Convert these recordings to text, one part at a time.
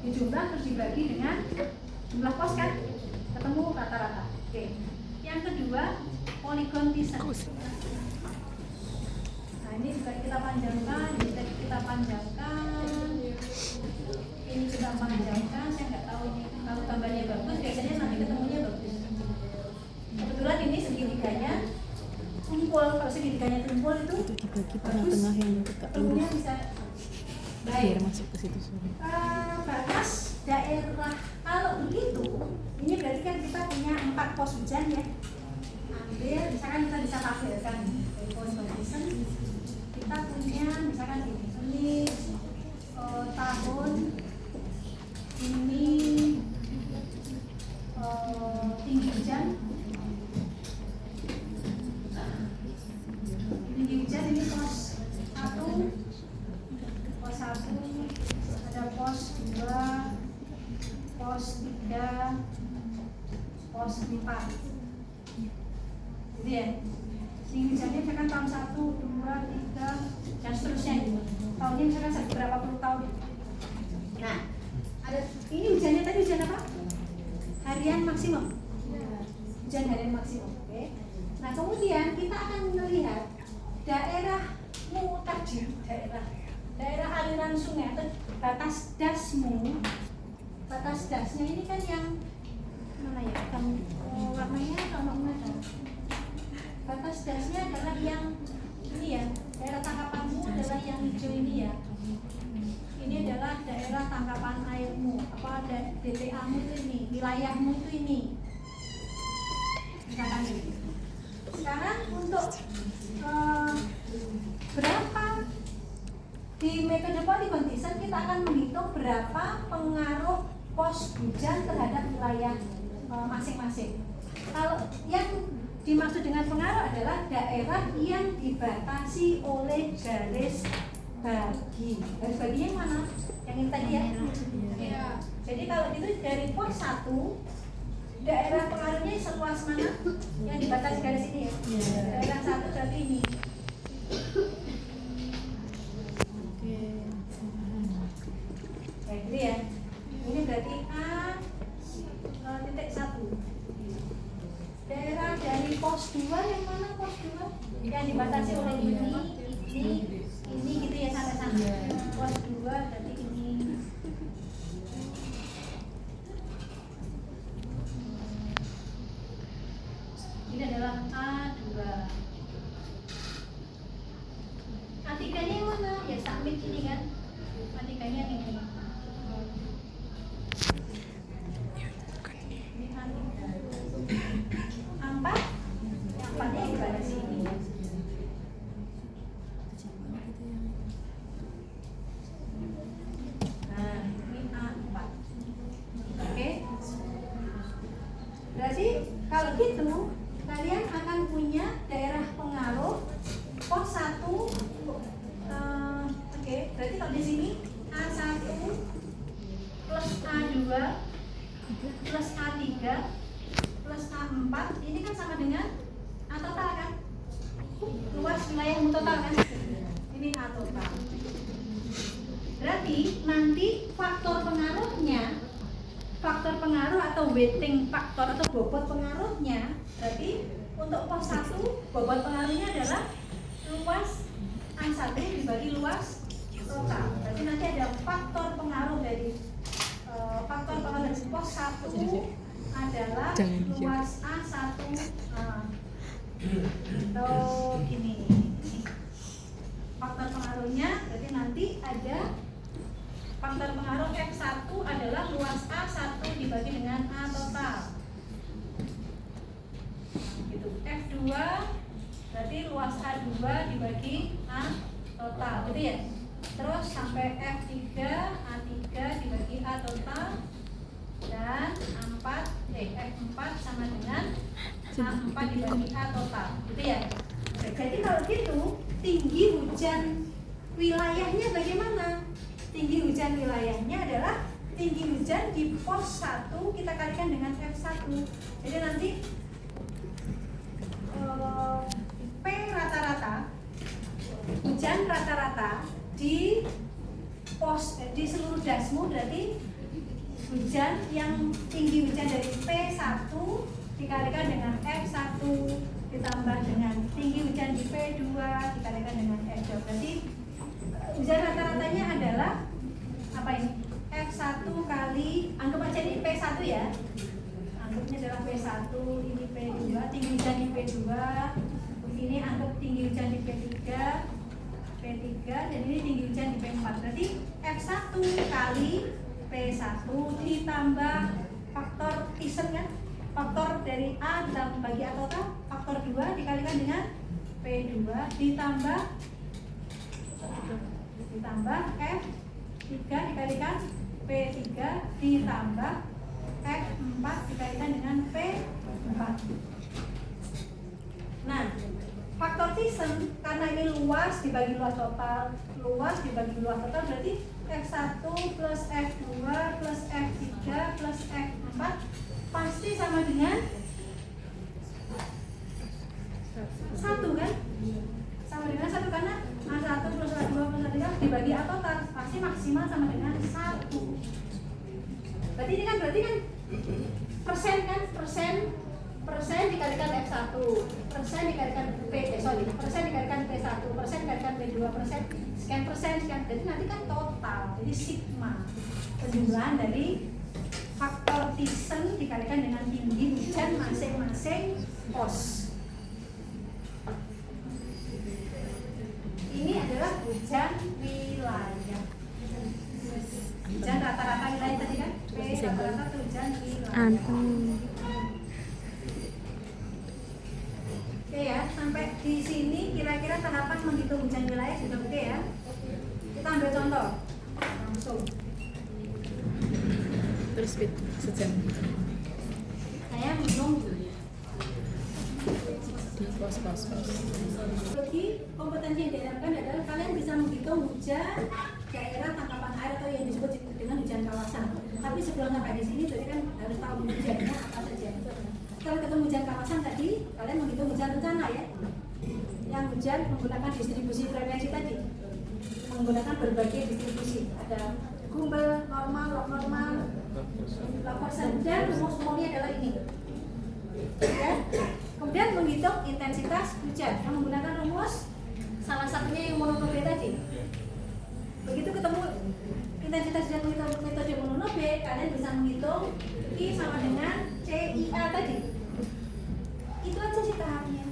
dijumlah terus dibagi dengan jumlah pos kan, ketemu rata-rata. Oke. Yang kedua, polygon Thiessen. Nah, ini juga kita panjangkan, kita panjangkan. Ini kita panjangkan, saya nggak tahu ini kalau gambarnya bagus, biasanya nanti ketemunya bagus. Kebetulan ini segitiganya tumpul, kalau segitiganya tumpul itu dibagi tengah-tengah yang tegak lurus bisa biar baik. masuk ke situ sore. Batas daerah kalau begitu, ini berarti kan kita punya 4 pos hujan ya. Ambil, misalkan kita bisa tabelkan dari pos Thiessen, kita punya misalkan ini tahun ini tinggi hujan ini pos 1, ada pos 2, pos 3, pos 4 gitu ya. Tinggi hujannya misalkan tahun 1, 2, 3 dan seterusnya gitu. Tahunnya misalkan berapa puluh tahun. Nah, ada ini hujannya tadi hujan apa? Harian maksimum. Hujan harian maksimum. Oke. Nah, kemudian kita akan melihat daerah mutajir, daerah aliran sungai atau batas dasmu. Batas dasnya ini kan yang mana ya? Warnanya kalau mana? Batas dasnya adalah yang ini ya. Daerah tangkapanmu adalah yang hijau ini ya. Ini adalah daerah tangkapan airmu, apa DTA-mu itu ini, wilayahmu itu ini. Misalkan ini. Sekarang untuk berapa di metode polygon Thiessen kita akan menghitung berapa pengaruh pos hujan terhadap wilayah masing-masing. Kalau yang dimaksud dengan pengaruh adalah daerah yang dibatasi oleh garis bagi. Garis baginya mana? Yang ini tadi ya? Ya. Jadi kalau itu dari pos 1, daerah pengaruhnya seluas mana? Yang dibatasi garis ini ya? Daerah 1 berarti ini. Kayak gitu ya. Ini berarti A.1. Daerah dari pos 2 yang mana pos 2? Yang dibatasi oleh ini gitu ya sampai sana. Pos 2 berarti ini. Ini adalah A2. A3-nya yang mana? Ya submit ini kan. A3-nya ini. Ini A3. A4? Yang 4-nya yang dibatasi ini. Nah, ini A4. Oke. Berarti kalau gitu kalian akan punya daerah pengaruh pos 1. Oke, berarti kalau di sini A1 plus A2 plus A3 plus A4 ini kan sama dengan A total kan? Luas wilayahmu total kan? Ini A total. Berarti nanti faktor pengaruh atau weighting faktor atau bobot pengaruhnya, berarti untuk pos 1 bobot pengaruhnya adalah luas A1 dibagi luas total. Berarti nanti ada faktor pengaruh dari pos 1 adalah luas A1 atau ini. Faktor pengaruhnya berarti nanti ada faktor pengaruh F1 adalah luas A1 dibagi dengan A total. Gitu. F2 berarti luas A2 dibagi A total, gitu ya. Terus sampai F3, A3 dibagi A total dan F4 sama dengan A4 dibagi A total, gitu ya. Jadi kalau gitu tinggi hujan wilayahnya bagaimana? Tinggi hujan wilayahnya adalah tinggi hujan di pos 1 kita kalikan dengan F1. Jadi nanti P rata-rata hujan rata-rata di seluruh dasmu berarti hujan yang tinggi hujan dari P1 dikalikan dengan F1 ditambah dengan tinggi hujan di P2 dikalikan dengan F2. Berarti hujan rata-ratanya adalah apa ini? F1 kali, anggap aja ini P1 ya. Anggapnya adalah P1, ini P2, tinggi hujan di P2. Ini anggap tinggi hujan di P3, dan ini tinggi hujan di P4. Berarti F1 kali P1 ditambah faktor Thiessen kan? Faktor dari A ditambah bagi A total, faktor 2 dikalikan dengan P2 ditambah F3 dikalikan P3 ditambah F4 dikalikan dengan P4. Nah, faktor Thiessen karena ini luas dibagi luas total berarti F1 plus F2 plus F3 plus F4 pasti sama dengan 1 kan? Sama dengan 1 karena A1 plus A2 plus A3 dibagi A total pasti maksimal sama dengan 1. Berarti kan persen kan? Persen dikalikan F1, persen dikalikan persen dikalikan P1, persen dikalikan P2, persen, jadi nanti kan total, jadi sigma penjumlahan dari faktor Thiessen dikalikan dengan tinggi hujan masing-masing pos. Ini adalah hujan wilayah. Hujan rata-rata wilayah tadi kan? P rata-rata itu hujan wilayah. Oke ya, sampai di sini kira-kira tahapan menghitung hujan wilayah sudah oke ya. Kita ambil contoh langsung. Terus sejam. Saya menunggu. Di pos. Jadi kompetensi yang diharapkan adalah kalian bisa menghitung hujan daerah tangkapan air atau yang disebut dengan hujan kawasan. Tapi sebelum sampai di sini, jadi kan harus tahu hujannya apa saja. Kalau ketemu hujan kawasan tadi, kalian menghitung hujan rencana ya. Yang hujan menggunakan distribusi frekuensi tadi, menggunakan berbagai distribusi. Ada gumbel, normal, log normal, log persen, dan rumus-rumusnya adalah ini. Ya. Kemudian menghitung intensitas hujan yang menggunakan rumus salah satunya yang mononobe tadi. Begitu ketemu intensitas hujan metode mononobe, kalian bisa menghitung I sama dengan CIA tadi. Itu aja sih tahapnya.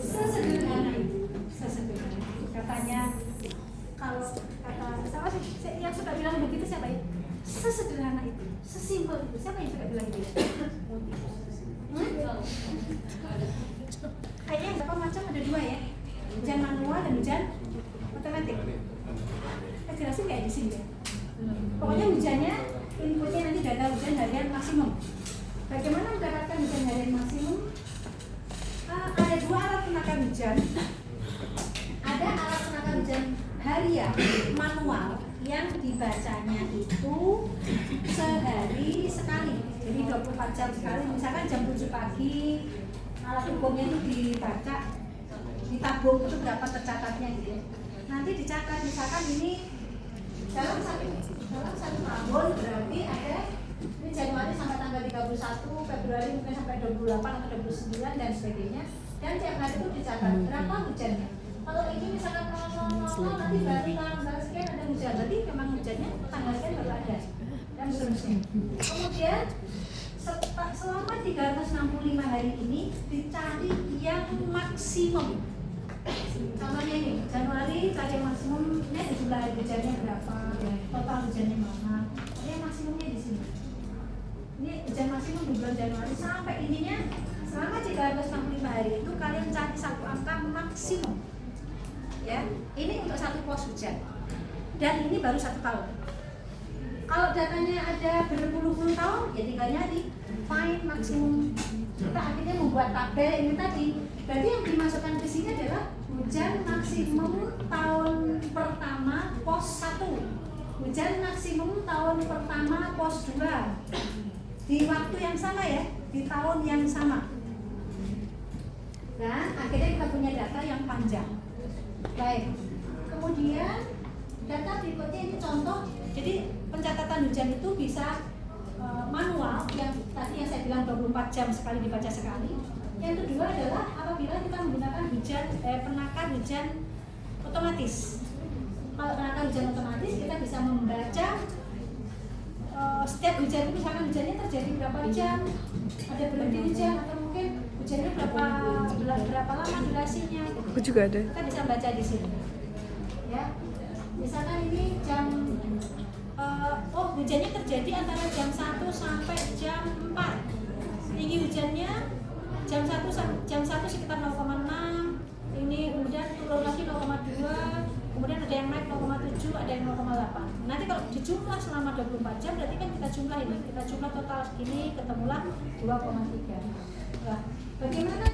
Sesederhana itu. Katanya kalau kata siapa sih yang suka bilang begitu siapa ya? Sesederhana itu, sesimpel itu. Siapa yang suka bilang gitu? Kayaknya berapa macam ada 2 ya? Hujan manual dan hujan otomatis. Saya jelasin kayak di sini ya. Pokoknya hujannya inputnya nanti data hujan harian maksimum. Bagaimana mendapatkan hujan harian maksimum? Ada 2 alat penakar hujan. Ada alat penakar hujan harian manual yang dibacanya itu sehari sekali, jadi 24 jam sekali. Misalkan jam 7 pagi alat ukurnya itu dibaca, ditabung itu berapa tercatatnya gitu. Nanti dicatat, misalkan ini dalam satu tahun berarti ada ini Januari sampai tanggal 31, Februari mungkin sampai 28 atau 29 dan sebagainya. Dan tiap hari itu dicatat berapa hujannya. Kalau ini misalkan nanti baru tanggal sekian ada hujan, berarti memang hujannya tanggal sekian baru ada dan seterusnya. Kemudian selama 365 hari ini dicari yang maksimum. Contohnya ini, Januari cari yang maksimum, ini ada jumlah hari hujannya berapa, total hujannya mana. Yang maksimumnya di sini. Ini hujan maksimum di bulan Januari sampai ininya selama 365 hari itu kalian cari satu angka maksimum. Ya, ini untuk satu pos hujan. Dan ini baru 1 tahun. Kalau datanya ada berpuluh-puluh tahun, ya tinggal nyari find maksimum. Kita akhirnya membuat tabel ini tadi. Berarti yang dimasukkan ke sini adalah hujan maksimum tahun pertama pos 1, hujan maksimum tahun pertama pos 2, di waktu yang sama ya, di tahun yang sama. Dan akhirnya kita punya data yang panjang. Baik, kemudian data berikutnya ini contoh. Jadi pencatatan hujan itu bisa manual, yang tadi yang saya bilang 24 jam sekali dibaca sekali. Yang kedua adalah apabila kita menggunakan penakar hujan otomatis. Kalau penakar hujan otomatis kita bisa membaca setiap hujan itu, misalkan hujannya terjadi berapa jam, ada berhenti hujan, atau mungkin hujannya berapa lama durasinya. Aku juga ada. Kita bisa baca di sini. Ya, misalkan ini jam hujannya terjadi antara jam 1 sampai jam 4. Tinggi hujannya jam 1 sekitar 0,6. Ini kemudian turun lagi 0,2. Kemudian ada yang naik 0,7, ada yang 0,8. Nanti kalau dijumlah selama 24 jam berarti kan kita jumlah ini. Kita jumlah total segini, ketemulah 2,3. Nah, bagaimana